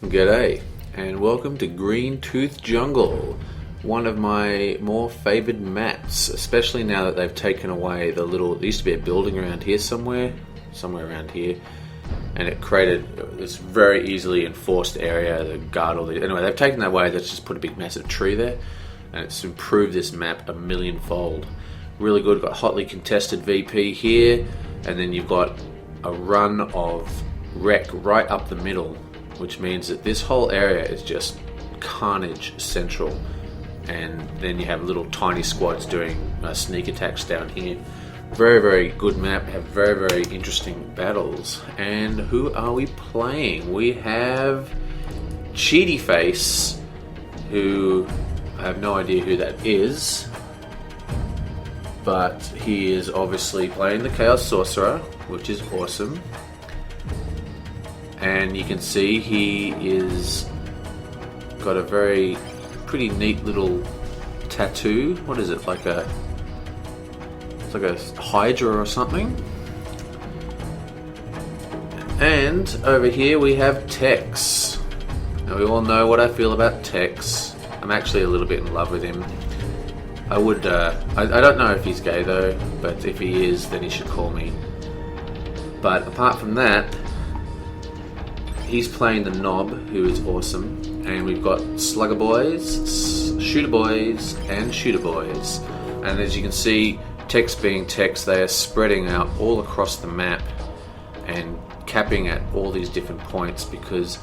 G'day, and welcome to Green Tooth Jungle, one of my more favoured maps, especially now that they've taken away the little, there used to be a building around here somewhere around here, and it created this very easily enforced area to guard all the, anyway, they've taken that away, they've just put a big massive tree there, and it's improved this map a millionfold. Really good, got hotly contested VP here, and then you've got a run of wreck right up the middle, which means that this whole area is just carnage central, and then you have little tiny squads doing sneak attacks down here. Very, very good map, have very, very interesting battles. And who are we playing? We have Cheaty Face, who I have no idea who that is, but he is obviously playing the Chaos Sorcerer, which is awesome. And you can see he is got a very pretty neat little tattoo. What is it? It's like a hydra or something. And over here we have Tex. Now we all know what I feel about Tex. I'm actually a little bit in love with him. I would I don't know if he's gay though, but if he is, then he should call me. But apart from that, he's playing the Knob, who is awesome, and we've got Slugger Boys, Shooter Boys, and Shooter Boys. And as you can see, Tex being Tex, they are spreading out all across the map and capping at all these different points because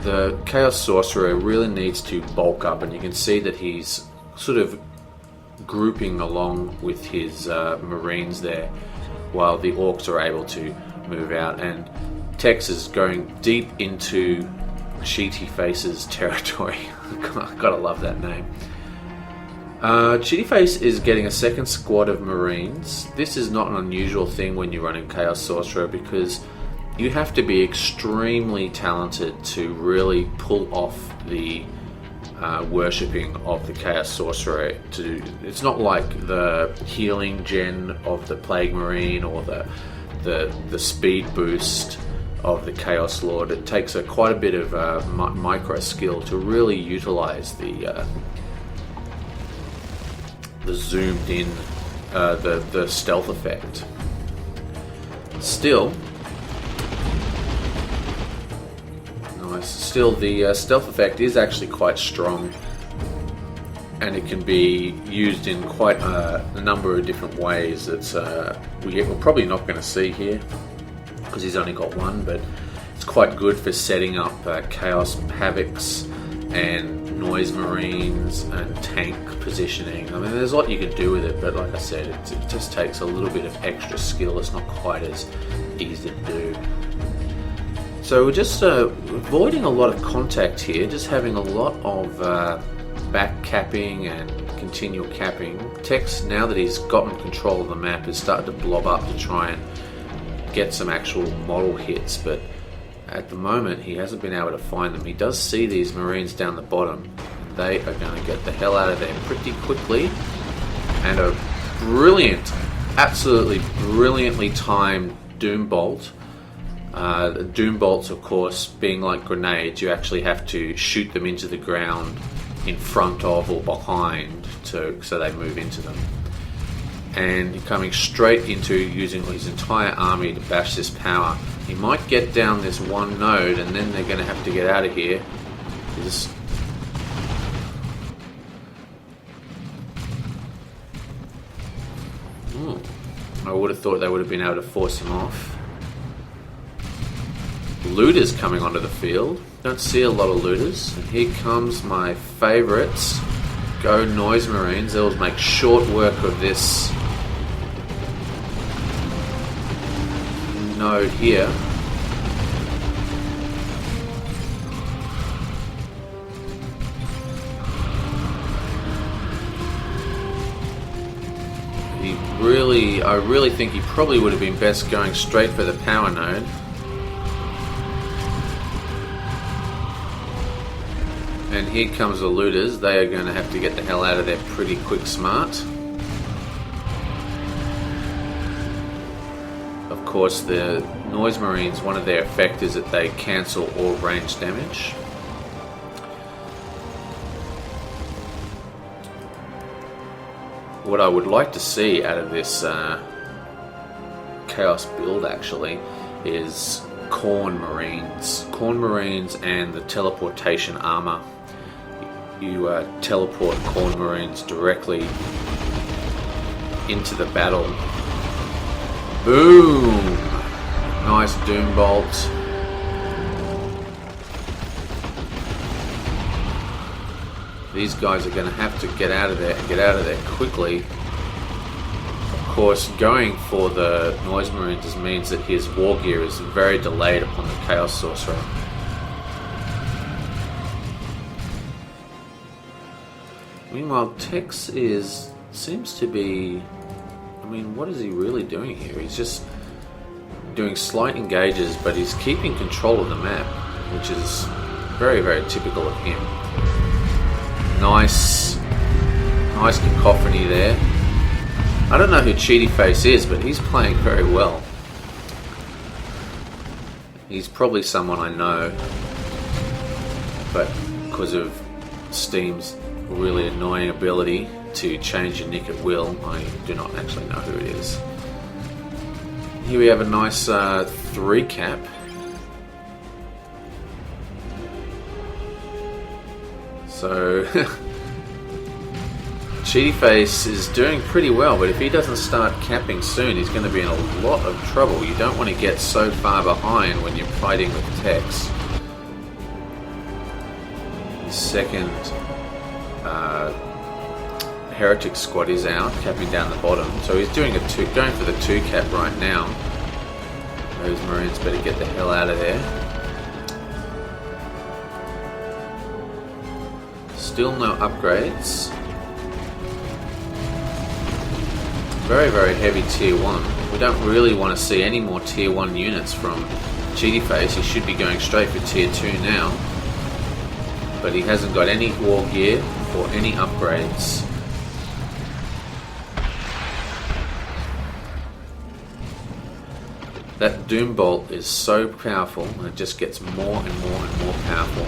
the Chaos Sorcerer really needs to bulk up, and you can see that he's sort of grouping along with his Marines there while the Orcs are able to move out, and Tex is going deep into Cheaty Face's territory. Gotta love that name. Cheaty Face is getting a second squad of Marines. This is not an unusual thing when you're running Chaos Sorcerer because you have to be extremely talented to really pull off the worshipping of the Chaos Sorcerer. It's not like the healing gen of the Plague Marine or the speed boost of the Chaos Lord. It takes quite a bit of micro skill to really utilize the zoomed in, the stealth effect. Still, nice. Still, the stealth effect is actually quite strong, and it can be used in quite a number of different ways. It's we're probably not going to see here, because he's only got one, but it's quite good for setting up Chaos Havocs and Noise Marines and tank positioning. I mean, there's a lot you can do with it, but like I said, it just takes a little bit of extra skill. It's not quite as easy to do. So we're just avoiding a lot of contact here, just having a lot of back capping and continual capping. Tex, now that he's gotten control of the map, is starting to blob up to try and get some actual model hits, but at the moment he hasn't been able to find them. He does see these Marines down the bottom. They are going to get the hell out of there pretty quickly, and a brilliant, absolutely brilliantly timed Doom Bolt. Doom Bolts, of course, being like grenades, you actually have to shoot them into the ground in front of or behind so they move into them. And coming straight into using his entire army to bash this power. He might get down this one node, and then they're going to have to get out of here. I would have thought they would have been able to force him off. Looters coming onto the field. Don't see a lot of looters. And here comes my favourites. Go Noise Marines. They'll make short work of this node here. I really think he probably would have been best going straight for the power node. And here comes the looters. They are going to have to get the hell out of there pretty quick smart. of course, the Noise Marines, one of their effect is that they cancel all range damage. What I would like to see out of this Chaos build actually is Corn Marines. Corn Marines and the teleportation armor. You teleport Corn Marines directly into the battle. Boom! Nice Doom Bolt. These guys are going to have to get out of there and get out of there quickly. Of course, going for the Noise Marines just means that his war gear is very delayed upon the Chaos Sorcerer. Meanwhile, Tex seems to be... I mean, what is he really doing here? He's just doing slight engages, but he's keeping control of the map, which is very, very typical of him. Nice cacophony there. I don't know who Cheaty Face is, but he's playing very well. He's probably someone I know, but because of Steam's really annoying ability to change your nick at will, I do not actually know who it is. Here we have a nice 3 cap. So Cheaty Face is doing pretty well, but if he doesn't start capping soon, he's going to be in a lot of trouble. You don't want to get so far behind when you're fighting with Tex. His second Heretic squad is out, capping down the bottom. So he's doing going for the 2 cap right now. Those Marines better get the hell out of there. Still no upgrades. Very, very heavy tier 1. We don't really want to see any more tier 1 units from Cheaty Face. He should be going straight for tier 2 now. But he hasn't got any war gear or any upgrades. That Doom Bolt is so powerful, and it just gets more and more and more powerful.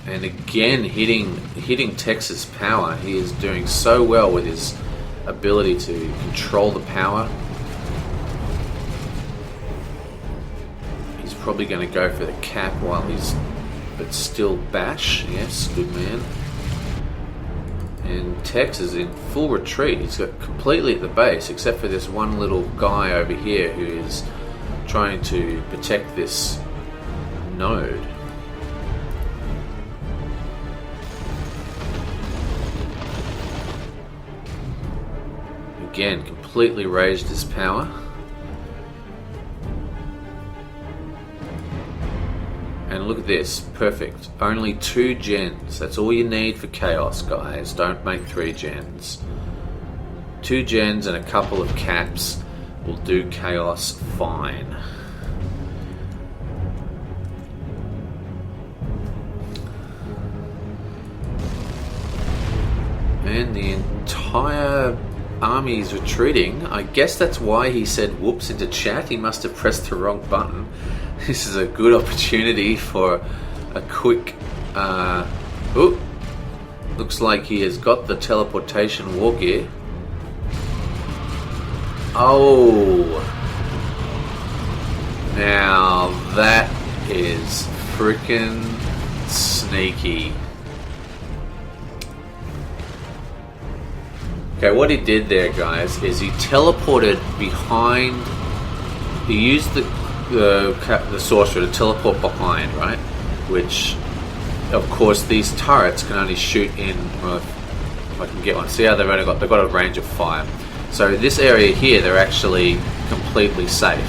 And again, hitting Tex's power. He is doing so well with his ability to control the power. He's probably going to go for the cap while but still bash. Yes, good man. And Tex is in full retreat. He's got completely at the base, except for this one little guy over here who is trying to protect this node. Again, completely raised his power. And look at this, perfect. Only 2 gens. That's all you need for Chaos, guys. Don't make 3 gens. 2 gens and a couple of caps will do Chaos fine. And the entire army is retreating. I guess that's why he said whoops into chat. He must have pressed the wrong button. This is a good opportunity for a quick... looks like he has got the teleportation war gear. Oh! Now that is freaking sneaky. Okay, what he did there, guys, is he teleported behind... He used the sorcerer to teleport behind, right? Which, of course, these turrets can only shoot in. Well, if I can get one. See how they've got a range of fire. So this area here, they're actually completely safe.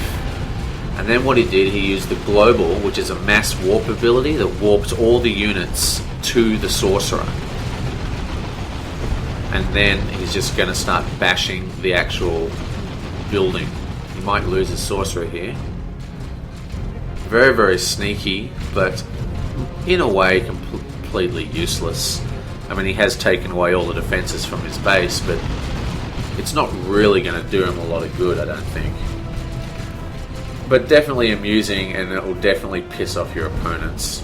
And then what he did, he used the global, which is a mass warp ability that warps all the units to the sorcerer. And then he's just going to start bashing the actual building. He might lose his sorcerer here. Very, very sneaky, but in a way completely useless. I mean, he has taken away all the defenses from his base, but it's not really going to do him a lot of good, I don't think. But definitely amusing, and it will definitely piss off your opponents.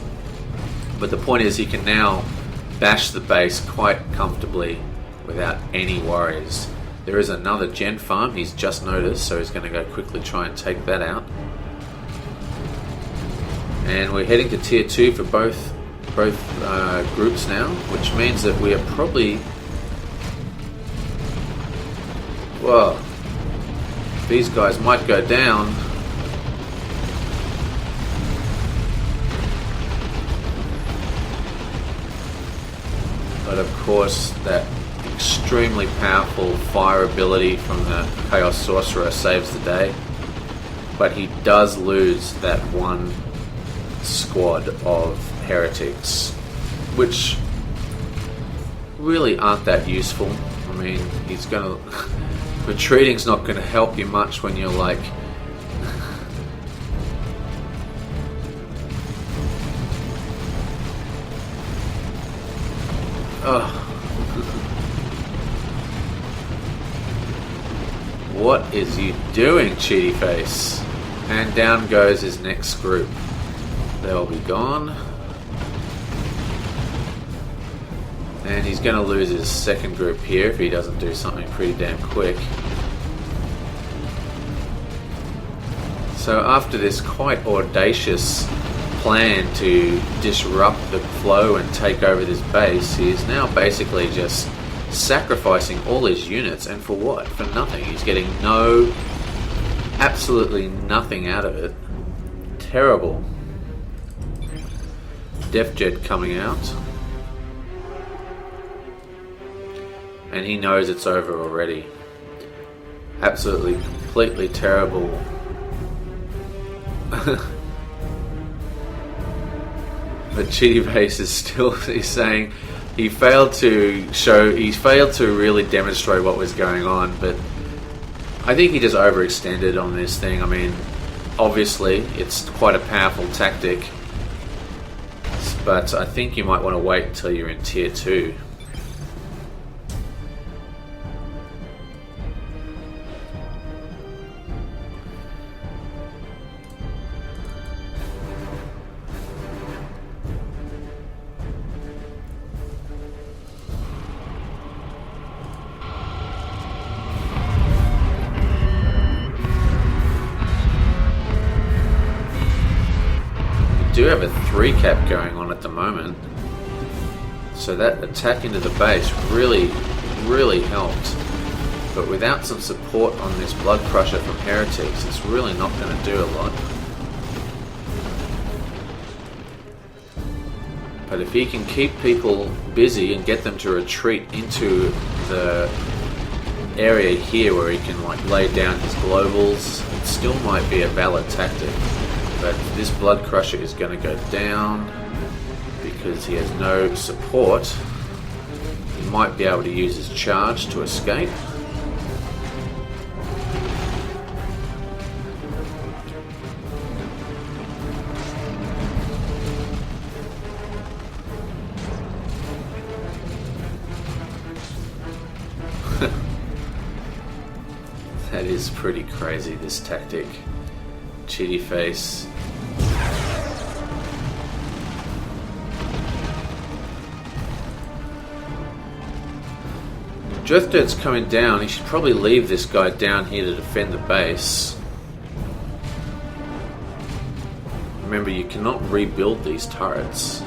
But the point is, he can now bash the base quite comfortably without any worries. There is another gen farm he's just noticed, so he's going to go quickly try and take that out. And we're heading to tier 2 for both groups now, which means that we are probably... Well, these guys might go down. But of course, that extremely powerful fire ability from the Chaos Sorcerer saves the day. But he does lose that one squad of heretics, which really aren't that useful. I mean, he's gonna... retreating's not gonna help you much when you're like... What is he doing, cheaty face? And down goes his next group. They'll be gone. And he's going to lose his second group here if he doesn't do something pretty damn quick. So after this quite audacious plan to disrupt the flow and take over this base, he is now basically just sacrificing all his units, and for what? For nothing. He's getting absolutely nothing out of it. Terrible. Def Jet coming out. And he knows it's over already. Absolutely, completely terrible. But Cheaty Base is still he's saying he failed to really demonstrate what was going on, but I think he just overextended on this thing. I mean, obviously it's quite a powerful tactic, but I think you might want to wait until you're in tier 2. Do have a 3 cap going on at the moment, so that attack into the base really helped, but without some support on this Blood Crusher from heretics, it's really not going to do a lot. But if he can keep people busy and get them to retreat into the area here where he can like lay down his globals, it still might be a valid tactic. But this Blood Crusher is going to go down because he has no support. He might be able to use his charge to escape. That is pretty crazy, this tactic. Cheaty face. Driftjet's coming down. He should probably leave this guy down here to defend the base. Remember, you cannot rebuild these turrets.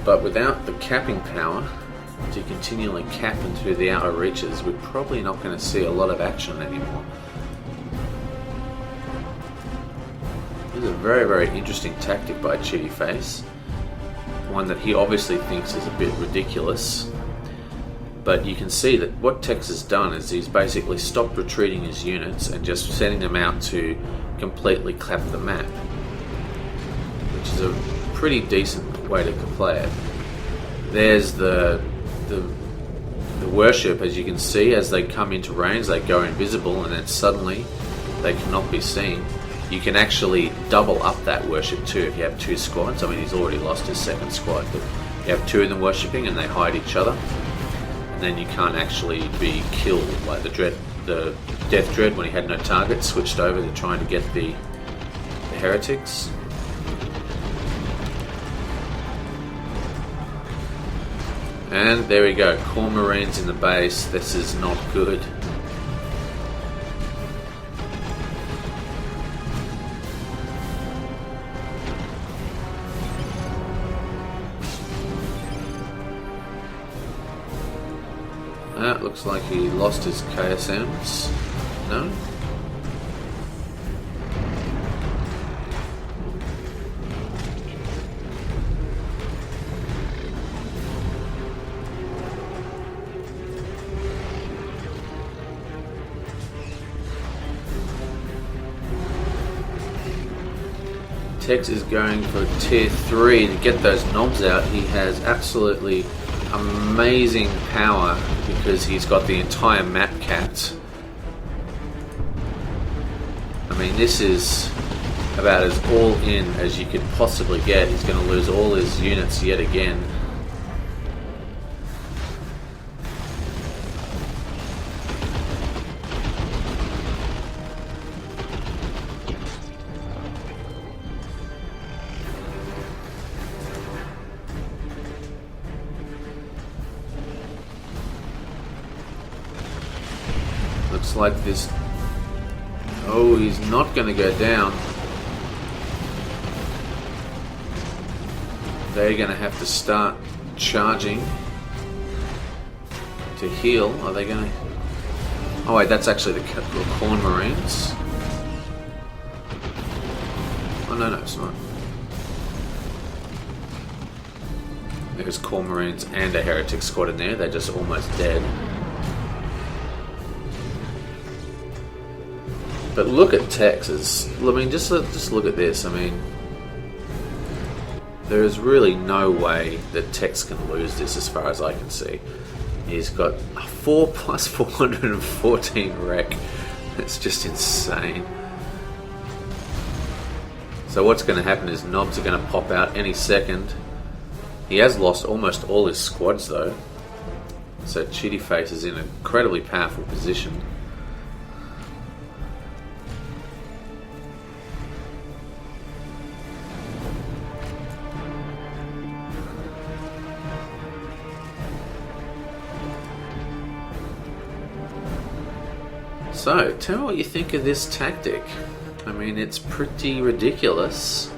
But without the capping power to continually cap into the outer reaches, we're probably not going to see a lot of action anymore. This is a very interesting tactic by Cheaty Face. One that he obviously thinks is a bit ridiculous. But you can see that what Tex has done is he's basically stopped retreating his units and just sending them out to completely clap the map, which is a pretty decent way to play it. There's the worship, as you can see, as they come into range, they go invisible, and then suddenly they cannot be seen. you can actually double up that worship too if you have two squads. I mean, he's already lost his second squad, but you have two of them worshipping and they hide each other, and then you can't actually be killed. Like the Death Dread, when he had no target, switched over to trying to get the heretics. And there we go, Core Marines in the base. This is not good. Looks like he lost his KSMs. No? Tex is going for tier 3 to get those knobs out. He has absolutely amazing power because he's got the entire map capped. I mean, this is about as all in as you could possibly get. He's going to lose all his units yet again. Looks like this... Oh, he's not going to go down. They're going to have to start charging to heal. Are they going to... Oh wait, that's actually the Corn Marines. Oh no, it's not. There's Corn Marines and a Heretic squad in there. They're just almost dead. But look at Texas. I mean, just look at this. I mean, there is really no way that Tex can lose this, as far as I can see. He's got a 4 plus 414 wreck. It's just insane. So what's going to happen is knobs are going to pop out any second. He has lost almost all his squads though. So Chitty Face is in an incredibly powerful position. So, tell me what you think of this tactic. I mean, it's pretty ridiculous.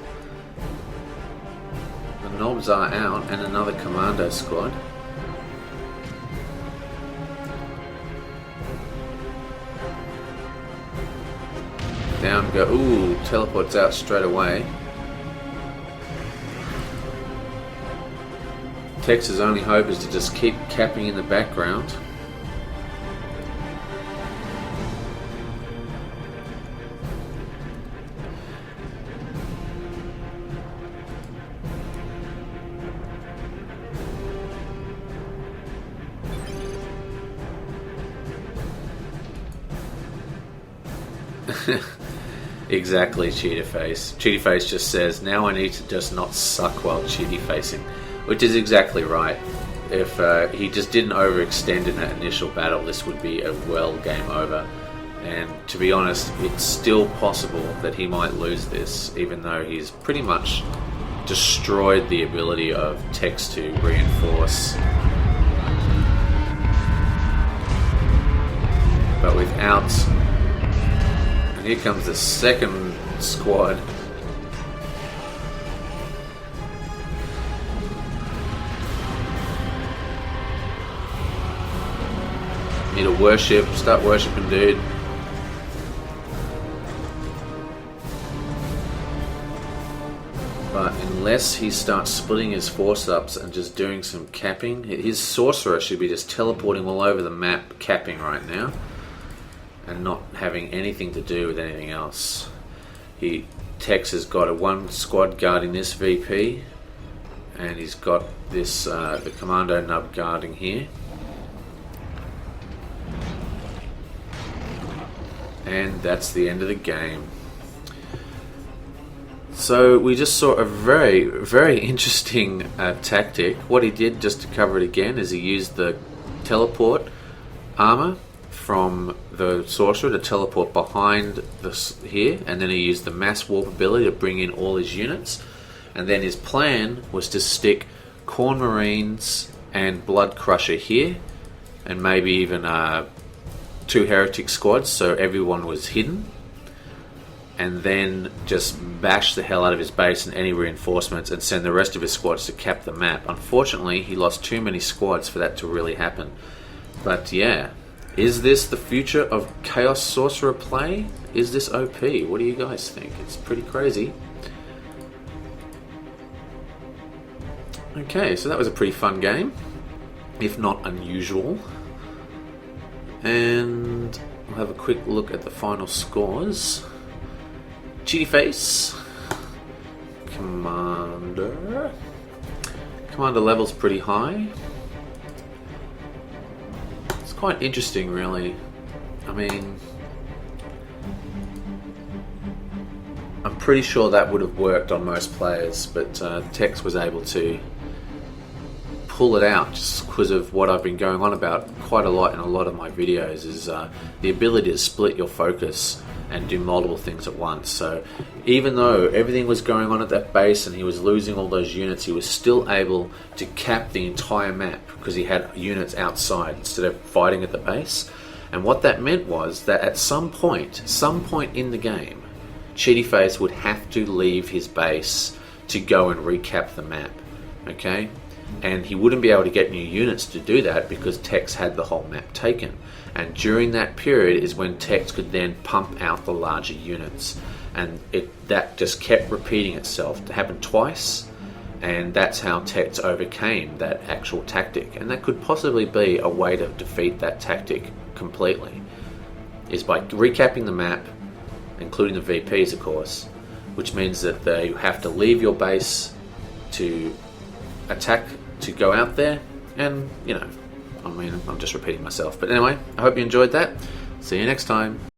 The knobs are out and another commando squad. Down go. Ooh, teleports out straight away. Tex's only hope is to just keep capping in the background. Exactly, Cheetah Face. Cheetah Face just says, now I need to just not suck while cheetah facing. Which is exactly right. If he just didn't overextend in that initial battle, this would be a well game over. And to be honest, it's still possible that he might lose this, even though he's pretty much destroyed the ability of Tex to reinforce. But without... And here comes the second squad. Need to worship, start worshipping, dude. But unless he starts splitting his force ups and just doing some capping, his sorcerer should be just teleporting all over the map, capping right now. And not having anything to do with anything else. Tex has got a one squad guarding this VP, and he's got this the commando nub guarding here, and that's the end of the game. So we just saw a very, very interesting tactic. What he did, just to cover it again, is he used the teleport armor from the sorcerer to teleport behind this here, and then he used the mass warp ability to bring in all his units. And then his plan was to stick Corn Marines and Blood Crusher here, and maybe even 2 heretic squads, so everyone was hidden, and then just bash the hell out of his base and any reinforcements and send the rest of his squads to cap the map. Unfortunately, he lost too many squads for that to really happen. But yeah, is this the future of Chaos Sorcerer play? Is this OP? What do you guys think? It's pretty crazy. Okay, so that was a pretty fun game, if not unusual. And we'll have a quick look at the final scores. Cheaty Face, Commander level's pretty high. It's quite interesting, really. I mean, I'm pretty sure that would have worked on most players, but Tex was able to pull it out just because of what I've been going on about quite a lot in a lot of my videos, is the ability to split your focus and do multiple things at once. So even though everything was going on at that base and he was losing all those units, he was still able to cap the entire map because he had units outside instead of fighting at the base. And what that meant was that at some point in the game, Cheaty Face would have to leave his base to go and recap the map, okay? And he wouldn't be able to get new units to do that because Tex had the whole map taken. And during that period is when Tex could then pump out the larger units. And that just kept repeating itself. It happened twice, and that's how Tex overcame that actual tactic. And that could possibly be a way to defeat that tactic completely, is by recapping the map, including the VPs of course, which means that you have to leave your base to attack, to go out there, and you know, I mean, I'm just repeating myself, but anyway, I hope you enjoyed that. See you next time.